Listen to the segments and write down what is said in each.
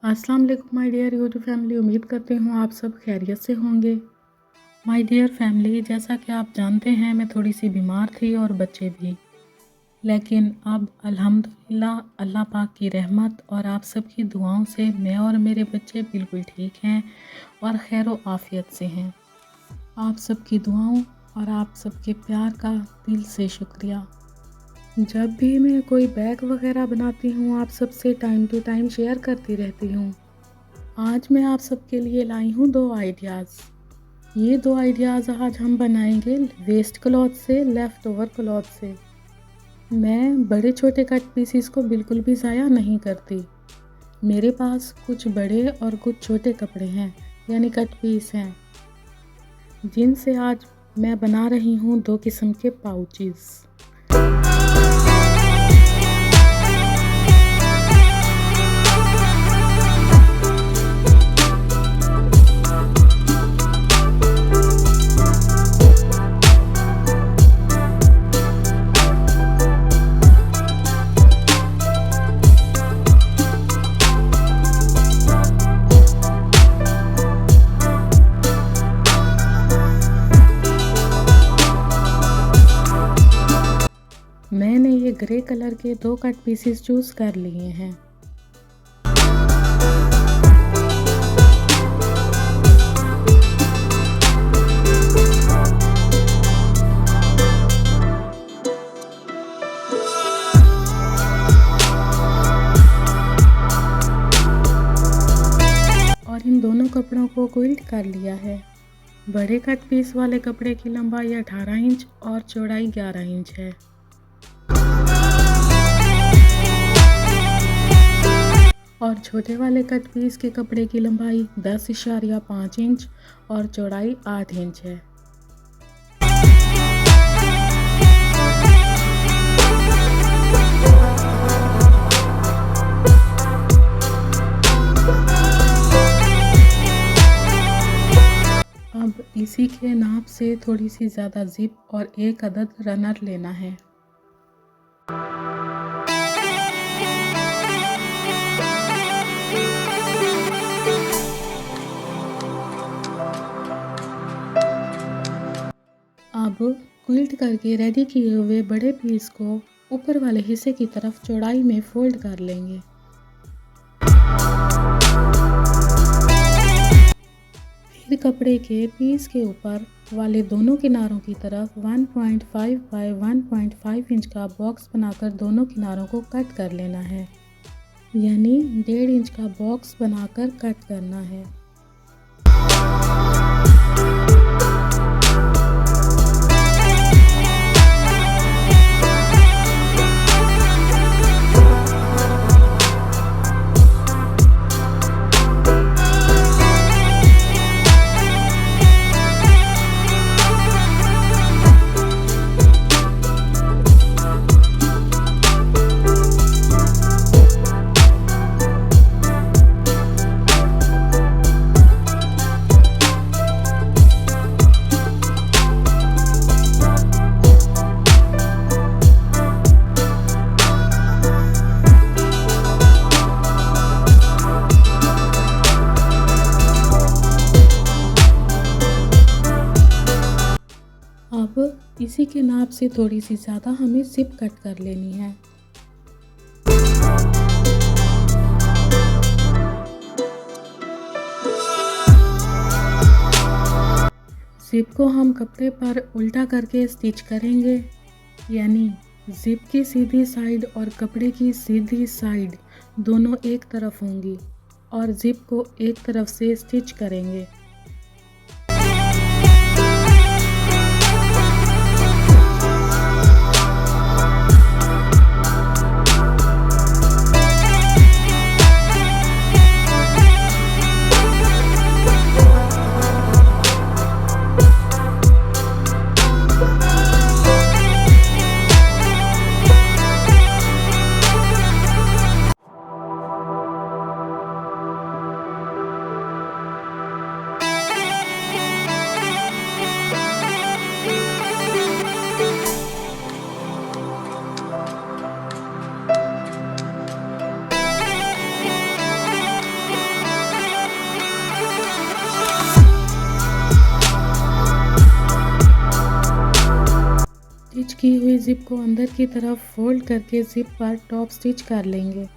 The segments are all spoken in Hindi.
अस्सलाम वालेकुम माय डियर यूट्यूब फैमिली। उम्मीद करती हूँ आप सब खैरियत से होंगे। माय डियर फैमिली, जैसा कि आप जानते हैं मैं थोड़ी सी बीमार थी और बच्चे भी, लेकिन अब अल्हम्दुलिल्लाह अल्लाह पाक की रहमत और आप सबकी दुआओं से मैं और मेरे बच्चे बिल्कुल ठीक हैं और खैर व आफियत से हैं। आप सबकी दुआओं और आप सबके प्यार का दिल से शुक्रिया। जब भी मैं कोई बैग वगैरह बनाती हूँ आप सबसे टाइम टू टाइम शेयर करती रहती हूँ। आज मैं आप सबके लिए लाई हूँ 2 आइडियाज़। ये 2 आइडियाज़ आज हम बनाएंगे वेस्ट क्लॉथ से, लेफ़्ट ओवर क्लॉथ से। मैं बड़े छोटे कट पीसीस को बिल्कुल भी ज़ाया नहीं करती। मेरे पास कुछ बड़े और कुछ छोटे कपड़े हैं, यानी कट पीस हैं, जिनसे आज मैं बना रही हूँ 2 किस्म के पाउचेस। मैंने ये ग्रे कलर के 2 कट पीसेस चूज़ कर लिए हैं। और इन दोनों कपड़ों को क्विल्ट कर लिया है। बड़े कट पीस वाले कपड़े की लंबाई 18 इंच और चौड़ाई 11 इंच है। और छोटे वाले कट पीस के कपड़े की लंबाई 10.5 इंच और चौड़ाई 8 इंच है। अब इसी के नाप से थोड़ी सी ज़्यादा जिप और एक अदद रनर लेना है। अब क्विल्ट करके रेडी किए हुए बड़े पीस को ऊपर वाले हिस्से की तरफ चौड़ाई में फोल्ड कर लेंगे। फिर कपड़े के पीस के ऊपर वाले दोनों किनारों की तरफ 1.5 बाय 1.5 इंच का बॉक्स बनाकर दोनों किनारों को कट कर लेना है, यानी 1.5 इंच का बॉक्स बनाकर कट करना है। अब इसी के नाप से थोड़ी सी ज़्यादा हमें जिप कट कर लेनी है। जिप को हम कपड़े पर उल्टा करके स्टिच करेंगे, यानी जिप की सीधी साइड और कपड़े की सीधी साइड दोनों एक तरफ होंगी और जिप को एक तरफ से स्टिच करेंगे। की हुई ज़िप को अंदर की तरफ फोल्ड करके ज़िप पर टॉप स्टिच कर लेंगे।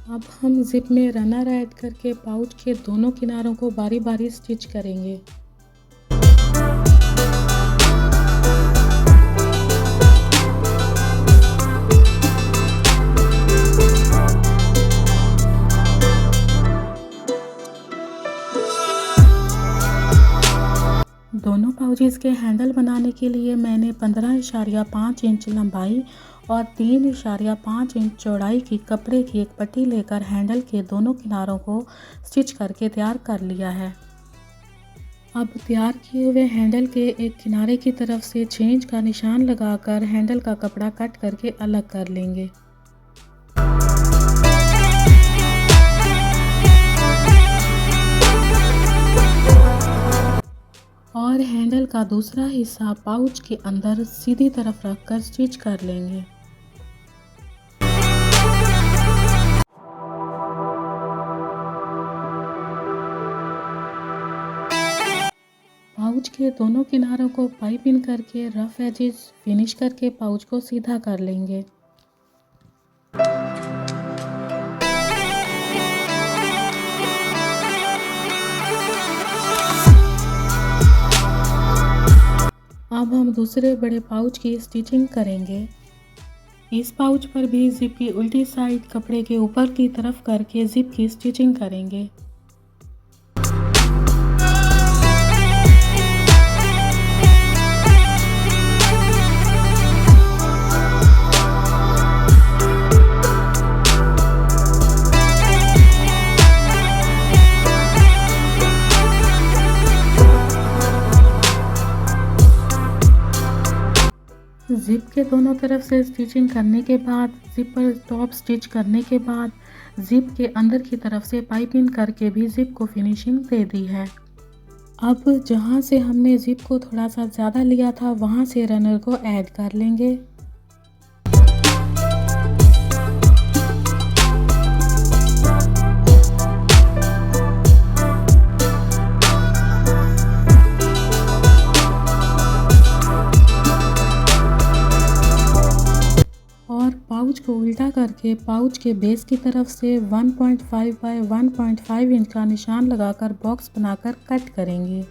अब हम ज़िप में रनर ऐड करके पाउच के दोनों किनारों को बारी बारी स्टिच करेंगे। दोनों पाउचेस के हैंडल बनाने के लिए मैंने 15.5 इंच लंबाई और 3.5 इंच चौड़ाई की कपड़े की एक पट्टी लेकर हैंडल के दोनों किनारों को स्टिच करके तैयार कर लिया है। अब तैयार किए हुए हैंडल के एक किनारे की तरफ से 6 इंच का निशान लगाकर हैंडल का कपड़ा कट करके अलग कर लेंगे। और हैंडल का दूसरा हिस्सा पाउच के अंदर सीधी तरफ रखकर स्टिच कर लेंगे। पाउच के दोनों किनारों को पाइप इन करके रफ एजेस फिनिश करके पाउच को सीधा कर लेंगे। अब हम दूसरे बड़े पाउच की स्टिचिंग करेंगे। इस पाउच पर भी ज़िप की उल्टी साइड कपड़े के ऊपर की तरफ करके ज़िप की स्टिचिंग करेंगे। ज़िप के दोनों तरफ से स्टिचिंग करने के बाद ज़िप पर टॉप स्टिच करने के बाद ज़िप के अंदर की तरफ से पाइपिंग करके भी ज़िप को फिनिशिंग दे दी है। अब जहाँ से हमने ज़िप को थोड़ा सा ज़्यादा लिया था वहाँ से रनर को ऐड कर लेंगे। पाउच को उल्टा करके पाउच के बेस की तरफ से 1.5 बाय 1.5 इंच का निशान लगाकर बॉक्स बनाकर कट करेंगे।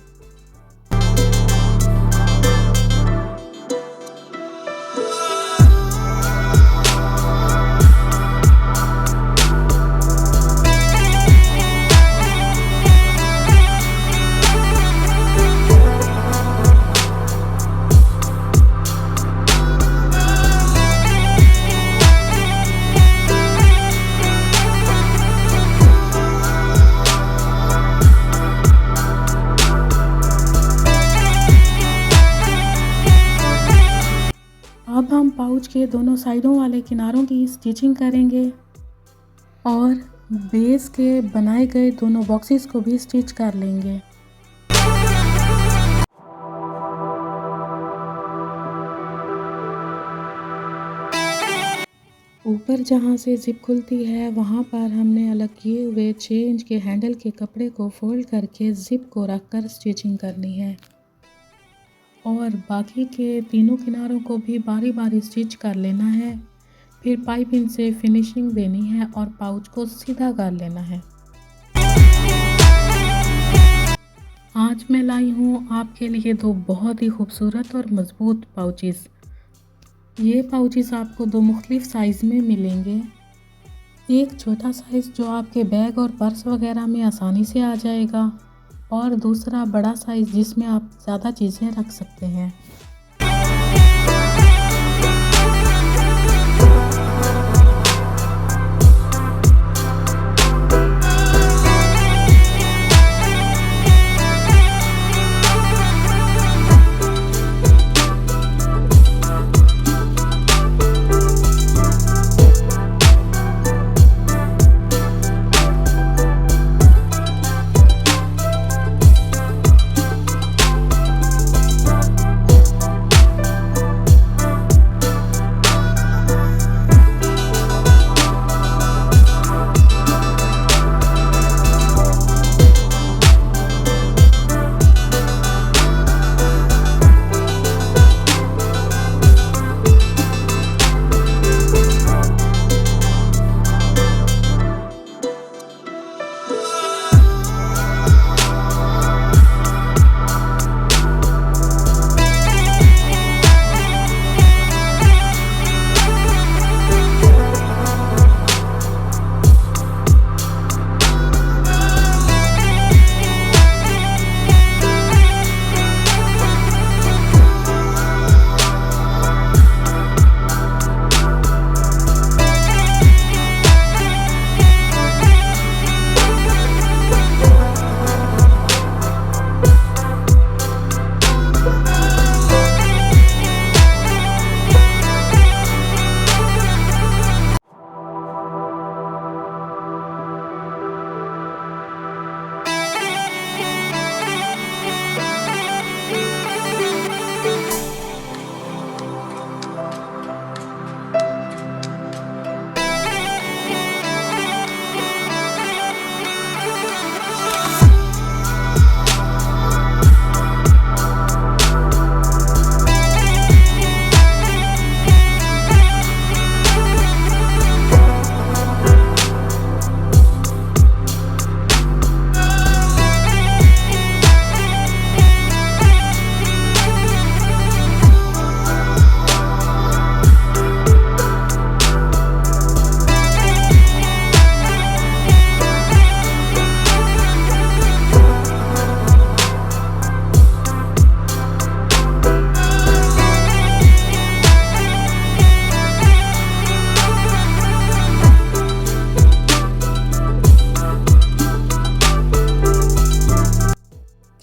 अब हम पाउच के दोनों साइडों वाले किनारों की स्टिचिंग करेंगे और बेस के बनाए गए दोनों बॉक्सेस को भी स्टिच कर लेंगे। ऊपर जहाँ से ज़िप खुलती है वहाँ पर हमने अलग किए हुए 6 इंच के हैंडल के कपड़े को फोल्ड करके ज़िप को रखकर स्टिचिंग करनी है और बाकी के तीनों किनारों को भी बारी बारी स्टिच कर लेना है। फिर पाइपिंग से फिनिशिंग देनी है और पाउच को सीधा कर लेना है। आज मैं लाई हूँ आपके लिए दो बहुत ही खूबसूरत और मज़बूत पाउचेस। ये पाउचेस आपको दो मुख्तलिफ साइज़ में मिलेंगे। एक छोटा साइज़ जो आपके बैग और पर्स वगैरह में आसानी से आ जाएगा, और दूसरा बड़ा साइज़ जिसमें आप ज़्यादा चीज़ें रख सकते हैं।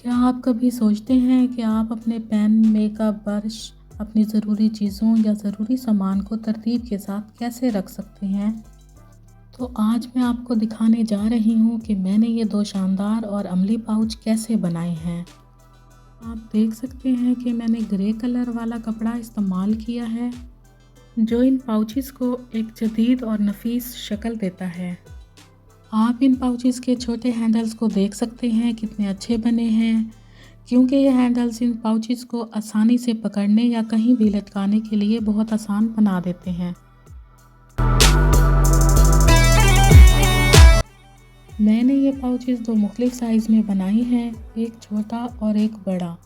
क्या आप कभी सोचते हैं कि आप अपने पेन, मेकअप, ब्रश, अपनी ज़रूरी चीज़ों या ज़रूरी सामान को तरतीब के साथ कैसे रख सकते हैं? तो आज मैं आपको दिखाने जा रही हूँ कि मैंने ये 2 शानदार और अमली पाउच कैसे बनाए हैं। आप देख सकते हैं कि मैंने ग्रे कलर वाला कपड़ा इस्तेमाल किया है, जो इन पाउचेस को एक जदीद और नफीस शक्ल देता है। आप इन पाउचेस के छोटे हैंडल्स को देख सकते हैं कितने अच्छे बने हैं, क्योंकि ये हैंडल्स इन पाउचेस को आसानी से पकड़ने या कहीं भी लटकाने के लिए बहुत आसान बना देते हैं। मैंने ये पाउचेस 2 मुख्तलिफ साइज़ में बनाई हैं, एक छोटा और एक बड़ा।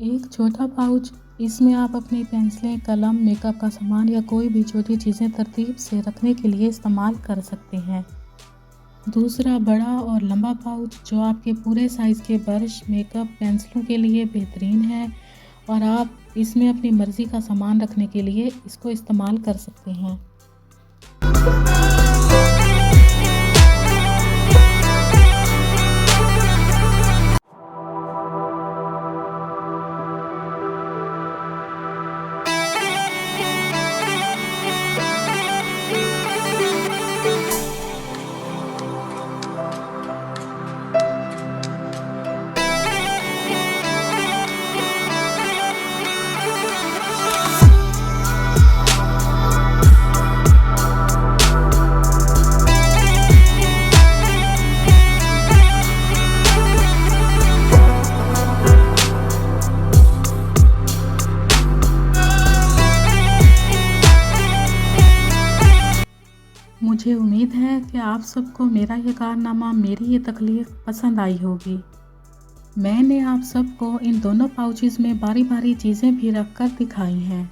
एक छोटा पाउच, इसमें आप अपनी पेंसिलें, कलम, मेकअप का सामान या कोई भी छोटी चीज़ें तरतीब से रखने के लिए इस्तेमाल कर सकते हैं। दूसरा बड़ा और लंबा पाउच जो आपके पूरे साइज़ के ब्रश, मेकअप, पेंसिलों के लिए बेहतरीन है, और आप इसमें अपनी मर्ज़ी का सामान रखने के लिए इसको इस्तेमाल कर सकते हैं। मुझे उम्मीद है कि आप सबको मेरा ये कारनामा, मेरी ये तकलीफ़ पसंद आई होगी। मैंने आप सबको इन दोनों पाउचेस में बारी बारी चीज़ें भी रख कर दिखाई हैं।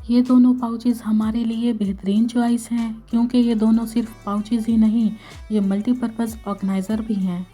ये दोनों पाउचेज़ हमारे लिए बेहतरीन चॉइस हैं क्योंकि ये दोनों सिर्फ पाउचेज़ ही नहीं, ये मल्टीपर्पज़ ऑर्गेनाइज़र भी हैं।